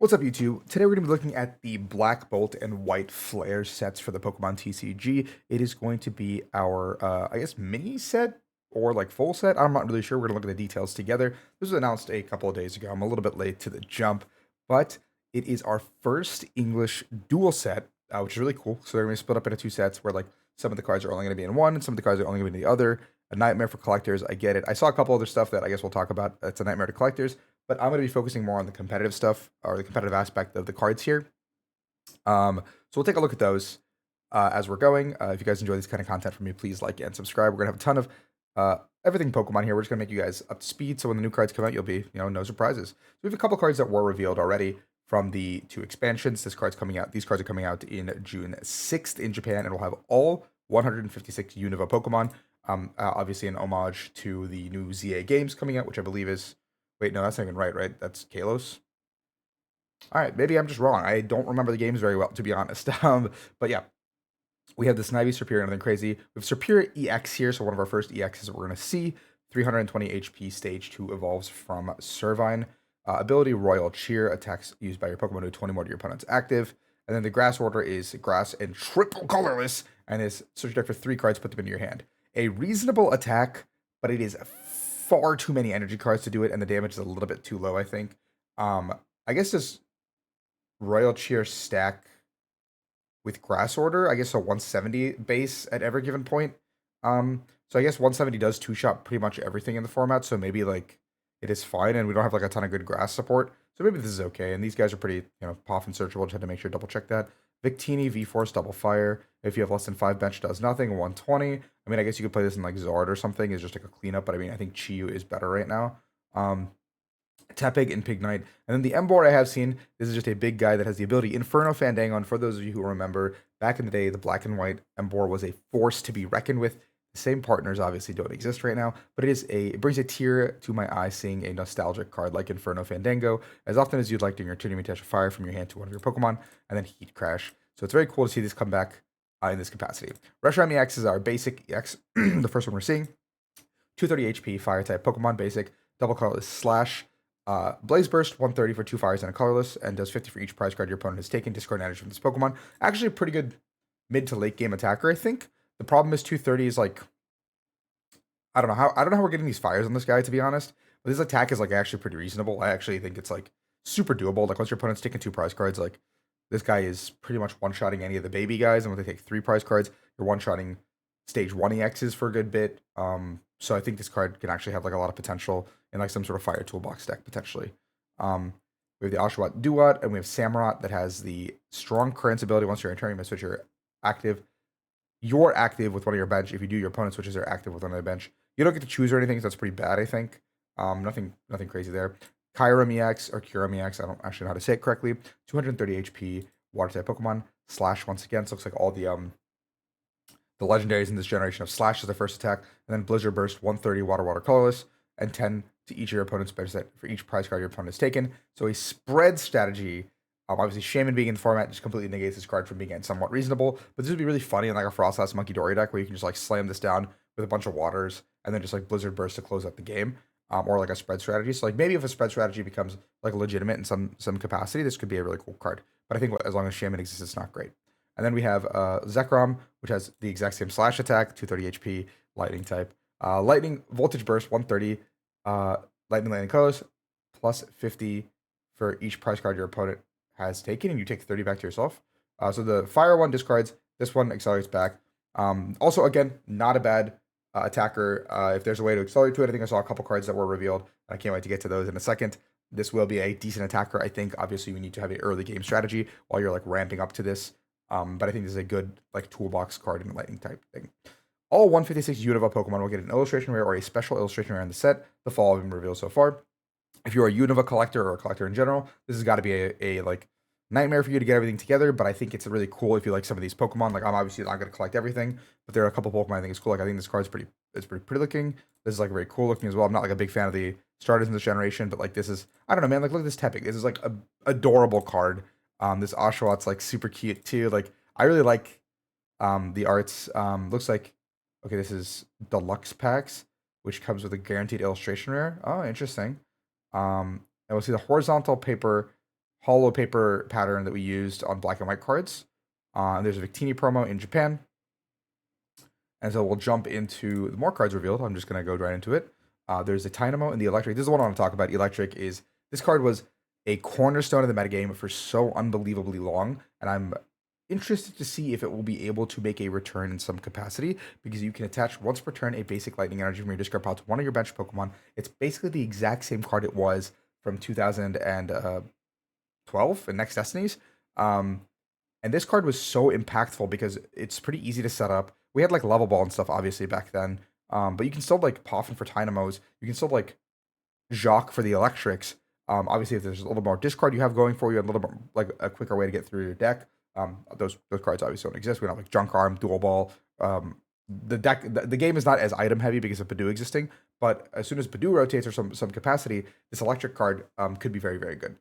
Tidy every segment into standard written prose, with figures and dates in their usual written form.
What's up, YouTube? Today we're going to be looking at the Black Bolt and White Flare sets for the Pokemon TCG. It is going to be our, I guess, mini set or like full set. I'm not really sure. We're going to look at the details together. This was announced a couple of days ago. I'm a little bit late to the jump, but it is our first English dual set, which is really cool. So they're going to be split up into two sets where like some of the cards are only going to be in one and some of the cards are only going to be in the other. A nightmare for collectors. I get it. I saw a couple other stuff that I guess we'll talk about. It's a nightmare to collectors, but I'm going to be focusing more on the competitive stuff or the competitive aspect of the cards here. So we'll take a look at those as we're going. If you guys enjoy this kind of content from me, please like and subscribe. We're going to have a ton of everything Pokemon here. We're just going to make you guys up to speed. So when the new cards come out, you'll be, no surprises. So we have a couple cards that were revealed already from the two expansions. These cards are coming out in June 6th in Japan, and we'll have all 156 UNOVA Pokemon. Obviously an homage to the new ZA games coming out, which I believe is... Wait, no, that's not even right? That's Kalos. All right, maybe I'm just wrong. I don't remember the games very well, to be honest. But yeah, we have this Snivy, Serperior, nothing crazy. We have Serperior EX here, so one of our first EXs we're going to see. 320 HP, Stage 2 evolves from Servine. Ability Royal Cheer, attacks used by your Pokemon do 20 more to your opponent's active. And then the Grass order is Grass and triple colorless, and is search deck for 3 cards, put them into your hand. A reasonable attack, but it is far too many energy cards to do it, and the damage is a little bit too low, I think. I guess does Royal Cheer stack with Grass Order? I guess a 170 base at every given point. So I guess 170 does two-shot pretty much everything in the format, so maybe like it is fine, and we don't have like a ton of good grass support. So maybe this is okay, and these guys are pretty, POF and searchable. Just had to make sure double check that. Victini, V-Force, Double Fire. If you have less than 5 bench, does nothing. 120. I mean, I guess you could play this in like Zard or something. It's just like a cleanup, but I mean, I think Chiyu is better right now. Tepig and Pignite. And then the Emboar I have seen, this is just a big guy that has the ability Inferno Fandango. And for those of you who remember, back in the day, the black and white Emboar was a force to be reckoned with. The same partners obviously don't exist right now, but it brings a tear to my eye seeing a nostalgic card like Inferno Fandango. As often as you'd like during your turn, you may attach a fire from your hand to one of your Pokemon, and then Heat Crash. So it's very cool to see this come back in this capacity. Reshiram EX is our basic EX, the first one we're seeing. 230 HP, Fire type Pokemon, basic, double colorless Slash. Blaze Burst, 130 for 2 fires and a colorless, and does 50 for each prize card your opponent has taken. Discard energy from this Pokemon. Actually, a pretty good mid to late game attacker, I think. The problem is 230 is like, I don't know how we're getting these fires on this guy, to be honest. But this attack is like actually pretty reasonable. I actually think it's like super doable. Like once your opponent's taking 2 prize cards, like this guy is pretty much one-shotting any of the baby guys, and when they take 3 prize cards, you're one-shotting stage 1 EXs for a good bit. So I think this card can actually have like a lot of potential in like some sort of fire toolbox deck potentially. We have the Oshawott Duat, and we have Samurott that has the strong currents ability. Once you're in turn, you must switch your active. You're active with one of your bench. If you do, your opponent switches their active with one of their bench. You don't get to choose or anything, so that's pretty bad, I think. Nothing crazy there. Kyurem EX or Kyurem EX, I don't actually know how to say it correctly. 230 HP, water type Pokemon. Slash once again. So it looks like all the legendaries in this generation of Slash as the first attack, and then Blizzard Burst, 130 water colorless, and 10 to each of your opponent's bench set for each prize card your opponent has taken. So a spread strategy. Obviously, Shaman being in the format just completely negates this card from being somewhat reasonable. But this would be really funny in like a Frostlass Monkey Dory deck where you can just like slam this down with a bunch of waters and then just like Blizzard Burst to close out the game. Or like a spread strategy. So like maybe if a spread strategy becomes like legitimate in some capacity, this could be a really cool card. But I think as long as Shaman exists, it's not great. And then we have Zekrom, which has the exact same Slash attack, 230 HP, Lightning type. Lightning Voltage Burst, 130. Lightning colors, plus 50 for each prize card your opponent has taken, and you take 30 back to yourself. So the Fire one discards. This one accelerates back. Also, again, not a bad attacker. If there's a way to accelerate to it, I think I saw a couple cards that were revealed. I can't wait to get to those in a second. This will be a decent attacker, I think. Obviously, we need to have an early game strategy while you're like ramping up to this. But I think this is a good like toolbox card in the lightning type thing. All 156 Unova Pokemon will get an illustration rare or a special illustration rare in the set. The following revealed so far. If you're a Unova collector or a collector in general, this has got to be a like nightmare for you to get everything together. But I think it's really cool if you like some of these Pokemon. Like I'm obviously not going to collect everything, but there are a couple Pokemon I think is cool. Like I think this card's pretty looking. This is like very cool looking as well. I'm not like a big fan of the starters in this generation, but like this is, I don't know, man. Like look at this Tepig. This is like a adorable card. This Oshawott's like super cute too. Like I really like the arts. Looks like, okay, this is deluxe packs, which comes with a guaranteed illustration rare. Oh, interesting. And we'll see the horizontal paper hollow paper pattern that we used on black and white cards. There's a Victini promo in Japan. And so we'll jump into the more cards revealed. I'm just going to go right into it. There's a Dynamo and the Electric. This is the one I want to talk about. Electric is this card was a cornerstone of the metagame for so unbelievably long, and I'm interested to see if it will be able to make a return in some capacity because you can attach once per turn a basic lightning energy from your discard pile to one of your bench Pokemon. It's basically the exact same card it was from 2012 in Next Destinies. And this card was so impactful because it's pretty easy to set up. We had like level ball and stuff obviously back then, but you can still like Poffin for Dynamos. You can still like Jacques for the Electrics. Obviously, if there's a little more discard you have going for you, a little more like a quicker way to get through your deck. Those cards obviously don't exist. We don't have like Junk Arm, Dual Ball. The game is not as item heavy because of Badoo existing, but as soon as Badoo rotates or some capacity, this electric card could be very very good.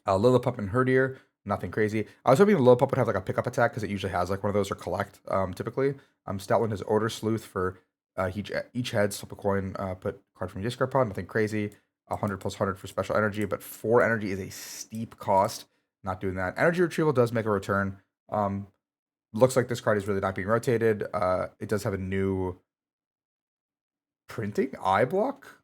Lillipup and Herdier, nothing crazy. I was hoping Lillipup would have like a pickup attack because it usually has like one of those or collect typically. Stoutland has Odor Sleuth for each head, flip a coin, put card from your discard pile, nothing crazy. 100 plus 100 for special energy, but 4 energy is a steep cost. Not doing that. Energy retrieval does make a return. Looks like this card is really not being rotated. It does have a new printing eye block.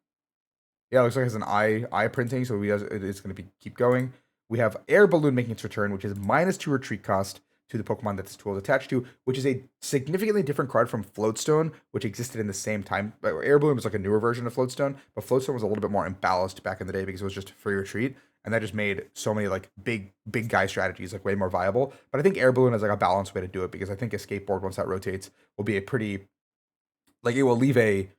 Yeah, it looks like it has an eye printing, so it's going to keep going. We have Air Balloon making its return, which is -2 retreat cost to the Pokemon that this tool is attached to, which is a significantly different card from Floatstone, which existed in the same time. Air Balloon was like a newer version of Floatstone, but Floatstone was a little bit more imbalanced back in the day because it was just a free retreat, and that just made so many like big guy strategies like way more viable. But I think Air Balloon is like a balanced way to do it because I think a skateboard once that rotates will be a pretty like it will leave a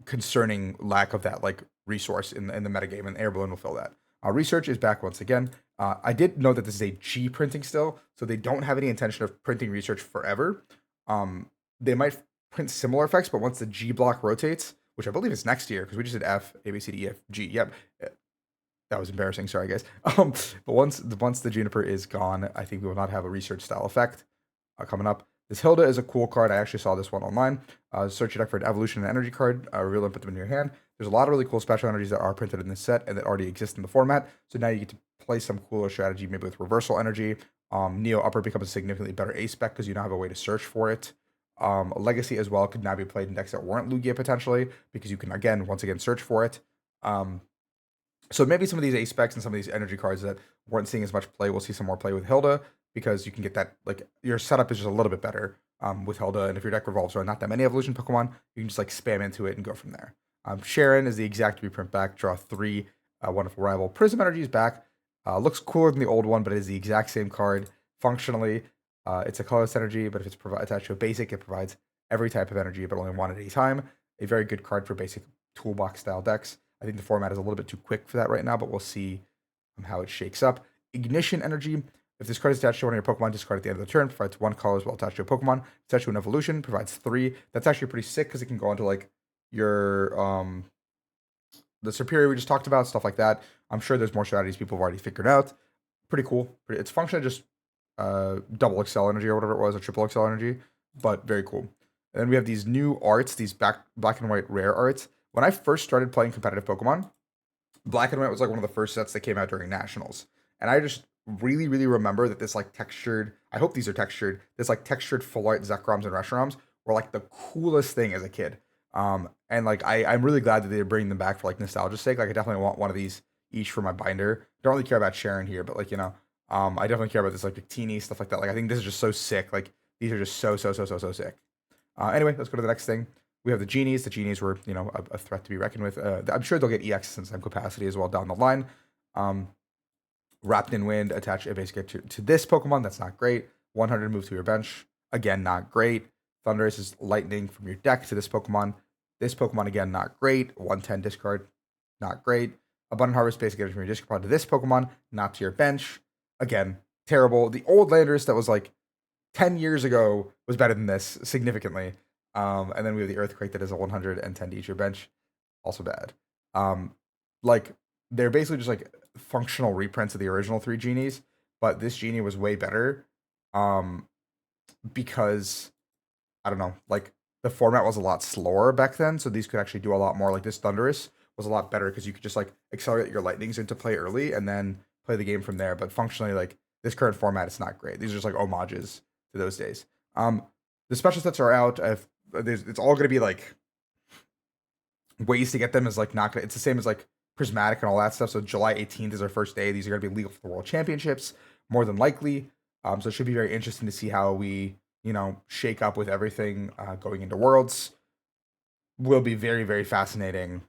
concerning lack of that like resource in the metagame, and Air Balloon will fill that. Research is back once again. I did know that this is a G printing still, so they don't have any intention of printing research forever. They might print similar effects, but once the G block rotates, which I believe is next year, because we just did F, A, B, C, D, E, F, G. Yep, that was embarrassing. Sorry, guys. But once the Juniper is gone, I think we will not have a research style effect coming up. This Hilda is a cool card. I actually saw this one online. Search your deck for an evolution and energy card, reveal and put them in your hand. There's a lot of really cool special energies that are printed in this set and that already exist in the format. So now you get to play some cooler strategy, maybe with reversal energy. Neo Upper becomes a significantly better ace spec because you now have a way to search for it. Legacy as well could now be played in decks that weren't Lugia potentially because you can once again search for it. So maybe some of these ace specs and some of these energy cards that weren't seeing as much play, we'll see some more play with Hilda because you can get that like your setup is just a little bit better with Hilda, and if your deck revolves around not that many evolution Pokemon, you can just like spam into it and go from there. Sharon is the exact reprint back. Draw 3. Wonderful rival. Prism Energy is back. Looks cooler than the old one, but it is the exact same card functionally. It's a colorless energy, but if it's attached to a basic, it provides every type of energy, but only one at a time. A very good card for basic toolbox style decks. I think the format is a little bit too quick for that right now, but we'll see how it shakes up. Ignition Energy. If this card is attached to one of your Pokemon, discard at the end of the turn. Provides 1 color as well attached to a Pokemon. Attached to an evolution, provides 3. That's actually pretty sick because it can go into like your the Superior we just talked about, stuff like that. I'm sure there's more strategies people have already figured out. Pretty cool. It's functionally just double Excel energy or whatever it was, or triple Excel energy, but very cool. And then we have these new arts, these black and white rare arts. When I first started playing competitive Pokemon, Black and White was like one of the first sets that came out during Nationals. And I just really, really remember that this like textured, I hope these are textured, this like textured full art Zekroms and Reshiroms were like the coolest thing as a kid. And like I'm really glad that they're bringing them back for like nostalgia's sake. Like I definitely want one of these each for my binder. Don't really care about Sharon here, but like, I definitely care about this like teeny stuff like that. Like I think this is just so sick. Like these are just so sick. Anyway, let's go to the next thing. We have the Genies. The Genies were, a threat to be reckoned with. I'm sure they'll get EX and some capacity as well down the line. Wrapped in Wind, attach a basic to this Pokemon. That's not great. 100 move to your bench. Again, not great. Thundurus is lightning from your deck to this Pokemon. This Pokemon, again, not great. 110 discard, not great. Abundant Harvest, basic energy from your discard to this Pokemon, not to your bench. Again, terrible. The old Landorus that was like 10 years ago was better than this significantly. And then we have the Earthquake that is a 110 to each your bench, also bad. Like they're basically just like functional reprints of the original 3 Genies, but this Genie was way better. Because I don't know, like the format was a lot slower back then, so these could actually do a lot more. Like this Thundurus was a lot better because you could just like accelerate your lightnings into play early and then play the game from there. But functionally, like this current format, it's not great. These are just like homages to those days. The special sets are out. It's all going to be like ways to get them is like not gonna. It's the same as like prismatic and all that stuff. So July 18th is our first day. These are going to be legal for the World Championships, more than likely. So it should be very interesting to see how we, shake up with everything going into Worlds. Will be very, very fascinating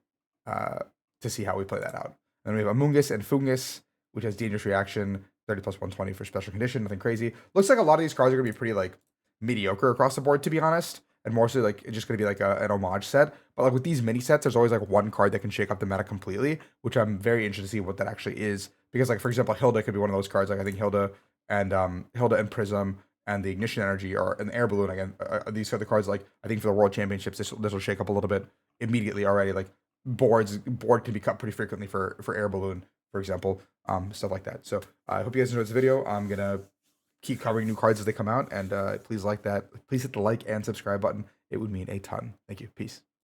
uh, to see how we play that out. Then we have Amoongus and Fungus, which has dangerous reaction, 30 plus 120 for special condition, nothing crazy. Looks like a lot of these cards are gonna be pretty like mediocre across the board, to be honest, and more so like it's just gonna be like an homage set. But like with these mini sets, there's always like one card that can shake up the meta completely, which I'm very interested to see what that actually is. Because like for example, Hilda could be one of those cards. Like I think Hilda and Prism and the Ignition Energy or an Air Balloon again. These are the cards like I think for the World Championships, this will shake up a little bit immediately already. Like board can be cut pretty frequently for Air Balloon, for example, stuff like that. So I hope you guys enjoyed this video. I'm gonna keep covering new cards as they come out, and please hit the like and subscribe button. It would mean a ton. Thank you. Peace.